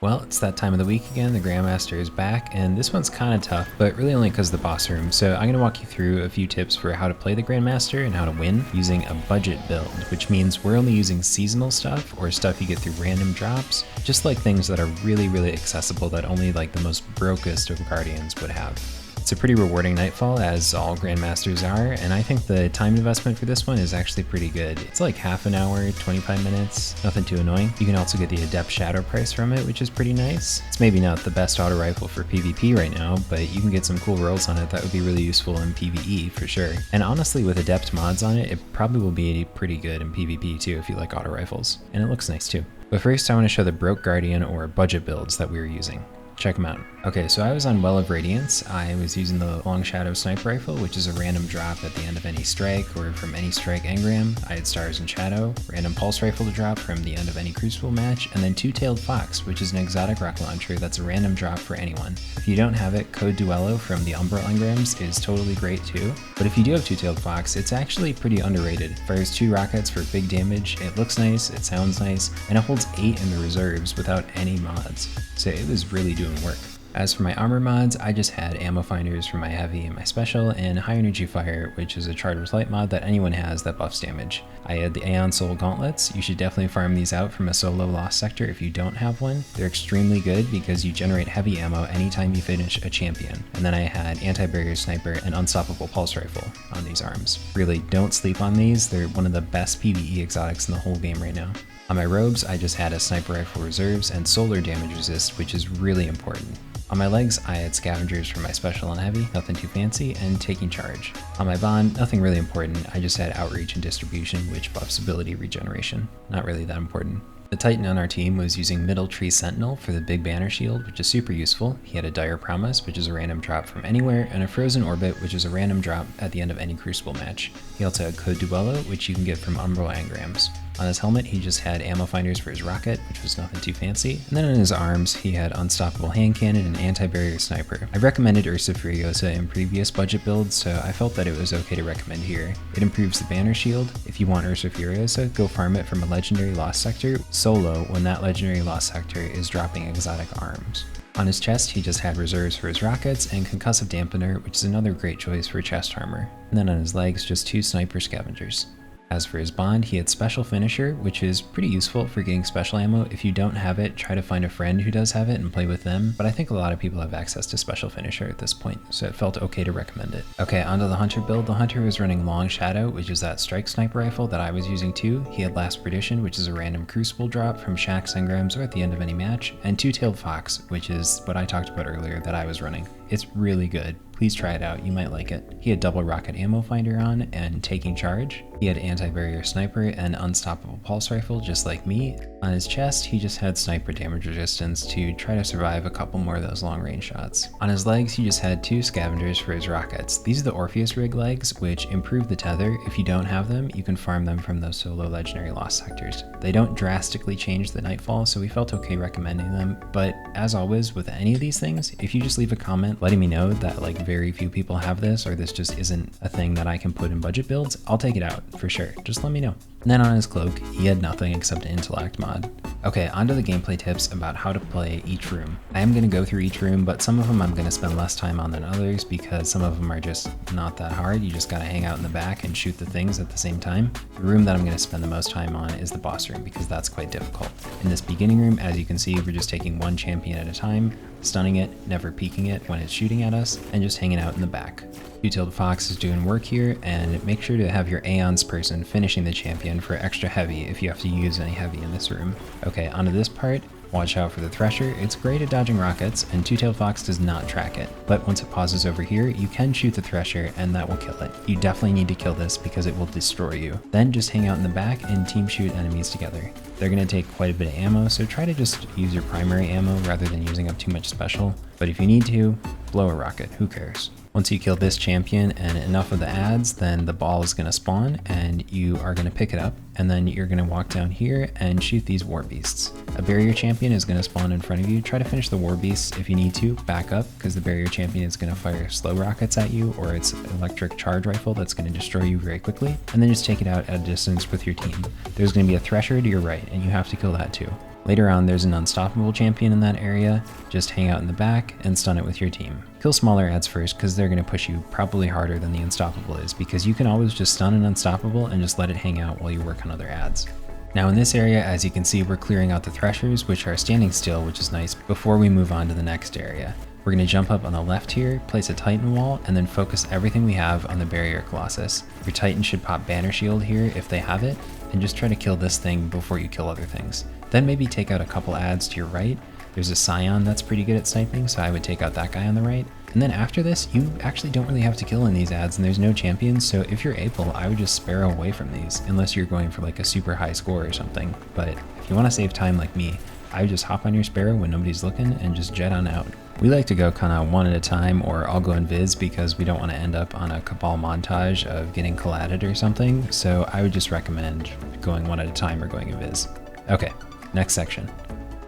Well, it's that time of the week again. The Grandmaster is back, and this one's kind of tough, but really only because of the boss room. So I'm going to walk you through a few tips for how to play the Grandmaster and how to win using a budget build, which means we're only using seasonal stuff or stuff you get through random drops, just like things that are really accessible that only like the most brokest of Guardians would have. It's a pretty rewarding Nightfall, as all Grandmasters are, and I think the time investment for this one is actually pretty good. It's like half an hour, 25 minutes, nothing too annoying. You can also get the Adept Shadowprice from it, which is pretty nice. It's maybe not the best auto rifle for PvP right now, but you can get some cool rolls on it that would be really useful in PvE for sure. And honestly, with Adept mods on it, it probably will be pretty good in PvP too if you like auto rifles. And it looks nice too. But first I want to show the broke Guardian or budget builds that we were using. Check them out. Okay, so I was on Well of Radiance. I was using the Long Shadow Sniper Rifle, which is a random drop at the end of any strike or from any strike engram. I had Stars and Shadow, random Pulse Rifle to drop from the end of any Crucible match, and then Two-Tailed Fox, which is an exotic rocket launcher that's a random drop for anyone. If you don't have it, Code Duello from the Umbral engrams is totally great too. But if you do have Two-Tailed Fox, it's actually pretty underrated. It fires 2 rockets for big damage, it looks nice, it sounds nice, and it holds 8 in the reserves without any mods. So it was really doing work. As for my armor mods, I just had ammo finders for my heavy and my special, and high energy fire, which is a charged light mod that anyone has that buffs damage. I had the Aeon Soul gauntlets. You should definitely farm these out from a solo lost sector if you don't have one. They're extremely good because you generate heavy ammo anytime you finish a champion. And then I had anti-barrier sniper and unstoppable pulse rifle on these arms. Really, don't sleep on these. They're one of the best PvE exotics in the whole game right now. On my robes, I just had a sniper rifle reserves and solar damage resist, which is really important. On my legs, I had scavengers for my special and heavy, nothing too fancy, and taking charge. On my bond, nothing really important, I just had outreach and distribution, which buffs ability regeneration. Not really that important. The Titan on our team was using Middle Tree Sentinel for the big banner shield, which is super useful. He had a Dire Promise, which is a random drop from anywhere, and a Frozen Orbit, which is a random drop at the end of any Crucible match. He also had Code Duello, which you can get from Umbral engrams. On his helmet, he just had ammo finders for his rocket, which was nothing too fancy. And then on his arms, he had Unstoppable Hand Cannon and Anti-Barrier Sniper. I've recommended Ursa Furiosa in previous budget builds, so I felt that it was okay to recommend here. It improves the banner shield. If you want Ursa Furiosa, go farm it from a legendary lost sector solo when that legendary lost sector is dropping exotic arms. On his chest, he just had reserves for his rockets and Concussive Dampener, which is another great choice for chest armor. And then on his legs, just 2 sniper scavengers. As for his bond, he had Special Finisher, which is pretty useful for getting special ammo. If you don't have it, try to find a friend who does have it and play with them, but I think a lot of people have access to Special Finisher at this point, so it felt okay to recommend it. Okay, onto the Hunter build. The Hunter was running Long Shadow, which is that strike sniper rifle that I was using too. He had Last Perdition, which is a random Crucible drop from Shack's engrams or at the end of any match, and Two-Tailed Fox, which is what I talked about earlier that I was running. It's really good. Please try it out, you might like it. He had double rocket ammo finder on and taking charge. He had anti-barrier sniper and unstoppable pulse rifle just like me. On his chest, he just had sniper damage resistance to try to survive a couple more of those long range shots. On his legs, he just had 2 scavengers for his rockets. These are the Orpheus rig legs, which improve the tether. If you don't have them, you can farm them from those solo legendary lost sectors. They don't drastically change the Nightfall, so we felt okay recommending them, but as always with any of these things, if you just leave a comment letting me know that like very few people have this or this just isn't a thing that I can put in budget builds, I'll take it out for sure. Just let me know. And then on his cloak, he had nothing except an intellect mod. Okay, onto the gameplay tips about how to play each room. I am going to go through each room, but some of them I'm going to spend less time on than others because some of them are just not that hard. You just got to hang out in the back and shoot the things at the same time. The room that I'm going to spend the most time on is the boss room because that's quite difficult. In this beginning room, as you can see, we're just taking one champion at a time, stunning it, never peeking it when it's shooting at us, and just hanging out in the back. Two-Tailed Fox is doing work here, and make sure to have your Aeons person finishing the champion for extra heavy if you have to use any heavy in this room. Okay, onto this part. Watch out for the Thresher. It's great at dodging rockets, and Two-Tailed Fox does not track it. But once it pauses over here, you can shoot the Thresher, and that will kill it. You definitely need to kill this because it will destroy you. Then just hang out in the back and team shoot enemies together. They're going to take quite a bit of ammo, so try to just use your primary ammo rather than using up too much special. But if you need to, blow a rocket, who cares? Once you kill this champion and enough of the ads, then the ball is going to spawn and you are going to pick it up, and then you're going to walk down here and shoot these war beasts. A barrier champion is going to spawn in front of you. Try to finish the war beasts if you need to. Back up because the barrier champion is going to fire slow rockets at you, or its electric charge rifle that's going to destroy you very quickly, and then just take it out at a distance with your team. There's going to be a Thresher to your right and you have to kill that too. Later on, there's an unstoppable champion in that area. Just hang out in the back and stun it with your team. Kill smaller ads first because they're going to push you probably harder than the unstoppable is, because you can always just stun an unstoppable and just let it hang out while you work on other ads. Now in this area, as you can see, we're clearing out the threshers, which are standing still, which is nice, before we move on to the next area. We're going to jump up on the left here, place a Titan wall, and then focus everything we have on the barrier Colossus. Your Titan should pop banner shield here if they have it, and just try to kill this thing before you kill other things. Then maybe take out a couple ads to your right. There's a Scion that's pretty good at sniping, so I would take out that guy on the right. And then after this, you actually don't really have to kill in these ads, and there's no champions, so if you're able, I would just sparrow away from these, unless you're going for like a super high score or something. But if you want to save time like me, I would just hop on your sparrow when nobody's looking and just jet on out. We like to go kind of one at a time, or I'll go invis because we don't want to end up on a Cabal montage of getting collated or something, so I would just recommend going one at a time or going invis. Okay, next section.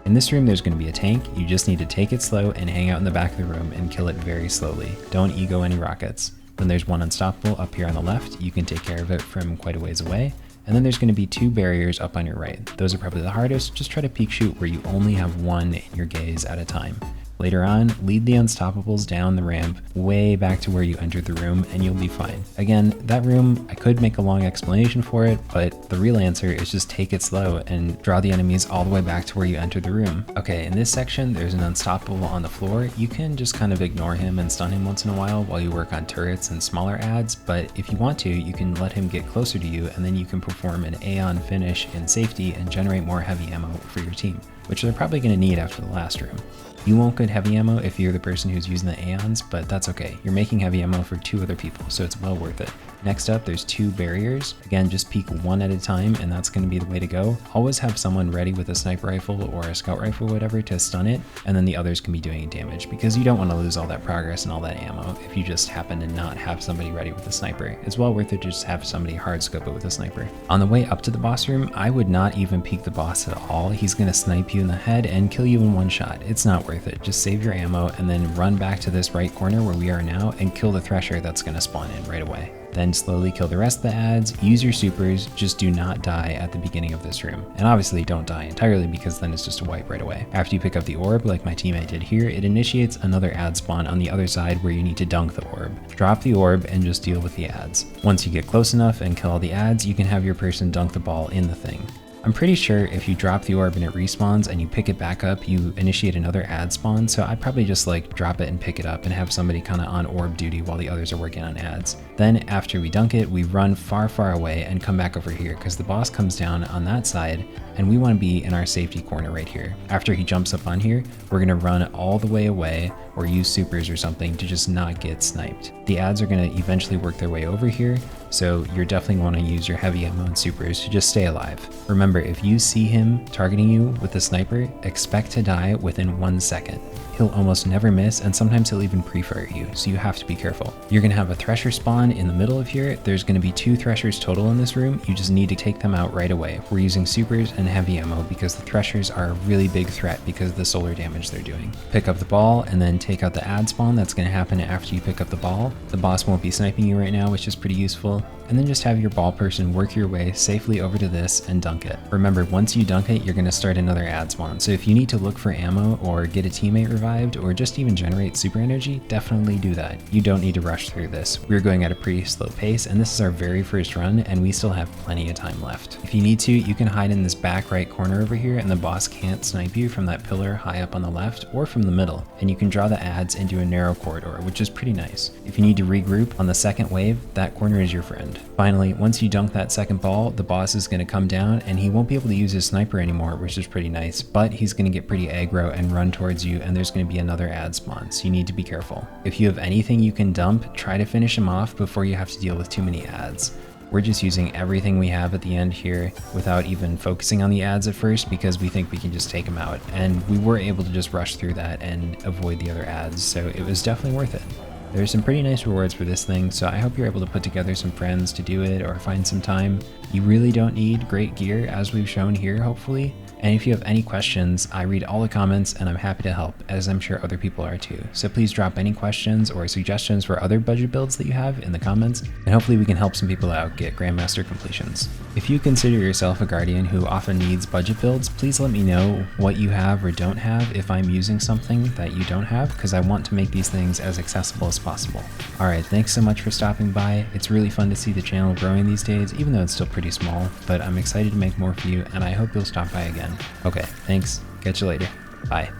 In this room, there's going to be a tank. You just need to take it slow and hang out in the back of the room and kill it very slowly. Don't ego any rockets. Then there's one unstoppable up here on the left. You can take care of it from quite a ways away. And then there's going to be 2 barriers up on your right. Those are probably the hardest. Just try to peek shoot where you only have one in your gaze at a time. Later on, lead the unstoppables down the ramp way back to where you entered the room and you'll be fine. Again, that room, I could make a long explanation for it, but the real answer is just take it slow and draw the enemies all the way back to where you entered the room. Okay, in this section, there's an unstoppable on the floor. You can just kind of ignore him and stun him once in a while you work on turrets and smaller ads, but if you want to, you can let him get closer to you and then you can perform an Aeon finish in safety and generate more heavy ammo for your team, which they're probably going to need after the last room. You won't get heavy ammo if you're the person who's using the Aeons, but that's okay. You're making heavy ammo for 2 other people, so it's well worth it. Next up, there's 2 barriers. Again, just peek one at a time, and that's going to be the way to go. Always have someone ready with a sniper rifle or a scout rifle or whatever to stun it, and then the others can be doing damage, because you don't want to lose all that progress and all that ammo if you just happen to not have somebody ready with a sniper. It's well worth it to just have somebody hard scope it with a sniper. On the way up to the boss room, I would not even peek the boss at all. He's going to snipe you in the head and kill you in one shot. It's not worth it. Just save your ammo and then run back to this right corner where we are now and kill the thresher that's going to spawn in right away. Then slowly kill the rest of the ads, use your supers, just do not die at the beginning of this room. And obviously don't die entirely, because then it's just a wipe right away. After you pick up the orb, like my teammate did here, it initiates another ad spawn on the other side where you need to dunk the orb. Drop the orb and just deal with the ads. Once you get close enough and kill all the ads, you can have your person dunk the ball in the thing. I'm pretty sure if you drop the orb and it respawns and you pick it back up, you initiate another ad spawn, so I'd probably just like drop it and pick it up and have somebody kind of on orb duty while the others are working on ads. Then after we dunk it, we run far, far away and come back over here because the boss comes down on that side and we want to be in our safety corner right here. After he jumps up on here, we're going to run all the way away or use supers or something to just not get sniped. The ads are going to eventually work their way over here, so you're definitely want to use your heavy ammo and supers to just stay alive. Remember, if you see him targeting you with a sniper, expect to die within 1 second. He'll almost never miss, and sometimes he'll even pre-fire you, so you have to be careful. You're gonna have a thresher spawn in the middle of here. There's gonna be 2 threshers total in this room. You just need to take them out right away. We're using supers and heavy ammo because the threshers are a really big threat because of the solar damage they're doing. Pick up the ball and then take out the ad spawn. That's gonna happen after you pick up the ball. The boss won't be sniping you right now, which is pretty useful. And then just have your ball person work your way safely over to this and dunk it. Remember, once you dunk it, you're gonna start another ad spawn. So if you need to look for ammo or get a teammate revived or just even generate super energy, definitely do that. You don't need to rush through this. We're going at a pretty slow pace, and this is our very first run, and we still have plenty of time left. If you need to, you can hide in this back right corner over here, and the boss can't snipe you from that pillar high up on the left or from the middle, and you can draw the ads into a narrow corridor, which is pretty nice. If you need to regroup on the second wave, that corner is your friend. Finally, once you dunk that second ball, the boss is going to come down, and he won't be able to use his sniper anymore, which is pretty nice, but he's going to get pretty aggro and run towards you, and there's going to be another ad spawn, so you need to be careful. If you have anything you can dump, try to finish him off before you have to deal with too many ads. We're just using everything we have at the end here without even focusing on the ads at first because we think we can just take them out, and we were able to just rush through that and avoid the other ads, so it was definitely worth it. There's some pretty nice rewards for this thing, so I hope you're able to put together some friends to do it or find some time. You really don't need great gear, as we've shown here, hopefully, And if you have any questions, I read all the comments and I'm happy to help, as I'm sure other people are too. So please drop any questions or suggestions for other budget builds that you have in the comments, and hopefully we can help some people out get Grandmaster completions. If you consider yourself a Guardian who often needs budget builds, please let me know what you have or don't have if I'm using something that you don't have, because I want to make these things as accessible as possible. Alright, thanks so much for stopping by. It's really fun to see the channel growing these days, even though it's still pretty small, but I'm excited to make more for you, and I hope you'll stop by again. Okay, thanks. Catch you later. Bye.